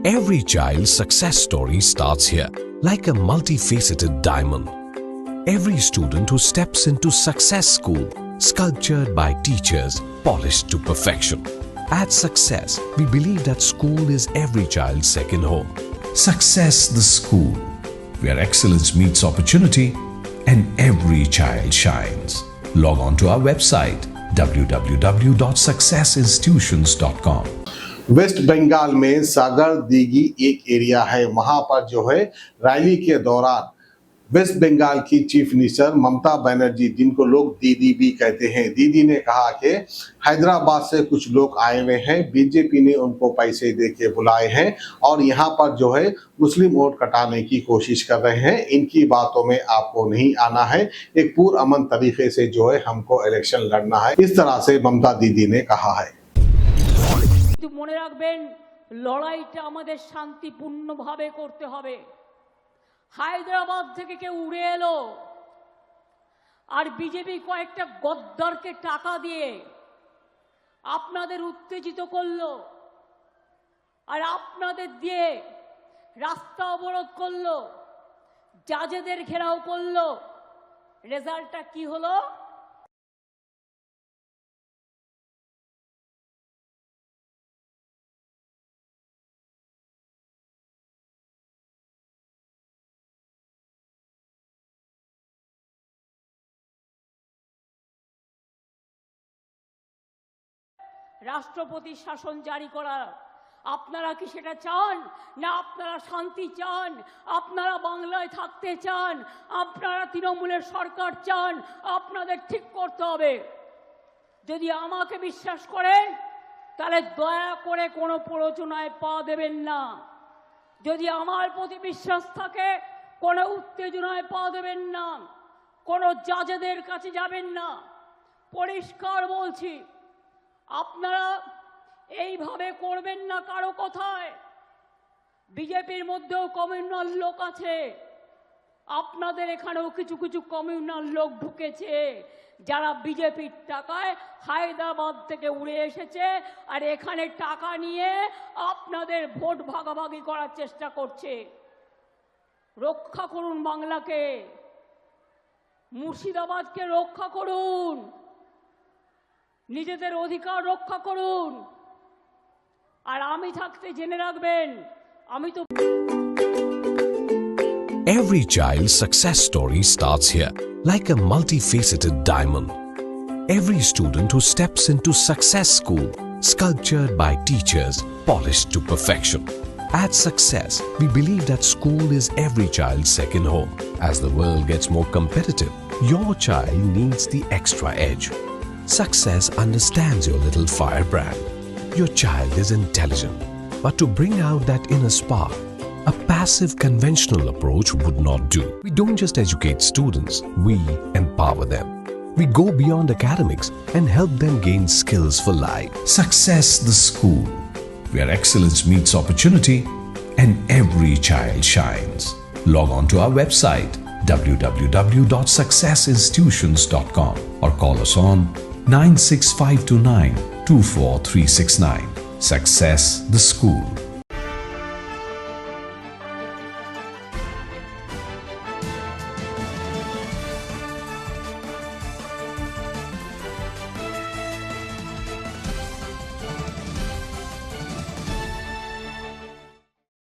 Every child's success story starts here, like a multifaceted diamond. Every student who steps into Success School, sculptured by teachers, polished to perfection. At Success, we believe that school is every child's second home. Success the School, where excellence meets opportunity and every child shines. Log on to our website www.successinstitutions.com. West Bengal में सागर दीघी एक area है। वहां पर जो है rally के दौरान waste Bengal की चीफ मिनिस्टर ममता बनर्जी, जिनको लोग दीदी भी कहते हैं, दीदी ने कहा कि हैदराबाद से कुछ लोग आए हुए हैं, बीजेपी ने उनको पैसे दे के बुलाए हैं और यहाँ पर जो है मुस्लिम वोट कटाने की कोशिश कर रहे हैं। इनकी बातों में आपको नहीं आना है, एक पुरअमन तरीके से जो है हमको इलेक्शन लड़ना है, इस तरह से ममता दीदी ने कहा है। কিন্তু মনে রাখবেন, লড়াইটা আমাদের শান্তিপূর্ণভাবে করতে হবে। হায়দ্রাবাদ থেকে কেউ উড়ে এলো আর বিজেপি কয়েকটা গদ্দারকে টাকা দিয়ে আপনাদের উত্তেজিত করলো আর আপনাদের দিয়ে রাস্তা অবরোধ করলো, জাজেদের ঘেরাও করলো। রেজাল্টটা কি হলো? রাষ্ট্রপতি শাসন জারি করা। আপনারা কি সেটা চান? না আপনারা শান্তি চান? আপনারা বাংলায় থাকতে চান? আপনারা তৃণমূলের সরকার চান? আপনাদের ঠিক করতে হবে। যদি আমাকে বিশ্বাস করেন তাহলে দয়া করে কোনো প্ররোচনায় পা দেবেন না। যদি আমার প্রতি বিশ্বাস থাকে কোনো উত্তেজনায় পা দেবেন না, কোনো জাজেদের কাছে যাবেন না। পরিষ্কার বলছি, আপনারা এইভাবে করবেন না কারো কথায়। বিজেপির মধ্যেও কমিউনাল লোক আছে, আপনাদের এখানেও কিছু কিছু কমিউনাল লোক ঢুকেছে যারা বিজেপির টাকায় হায়দ্রাবাদ থেকে উড়ে এসেছে আর এখানে টাকা নিয়ে আপনাদের ভোট ভাগাভাগি করার চেষ্টা করছে। রক্ষা করুন বাংলাকে, মুর্শিদাবাদকে রক্ষা করুন, নিজেদের অধিকার রক্ষা করুন। আর আমি থাকতে জেনে রাখবেন, আমি তো Every child's success story starts here, like a multifaceted diamond. Every student who steps into Success School, sculptured by teachers, polished to perfection. At Success, we believe that school is every child's second home. As the world gets more competitive, your child needs the extra edge. Success understands your little firebrand. Your child is intelligent, but to bring out that inner spark, a passive conventional approach would not do. We don't just educate students, we empower them. We go beyond academics and help them gain skills for life. Success the School, where excellence meets opportunity and every child shines. Log on to our website www.successinstitutions.com or call us on 96529 24369. Success the School.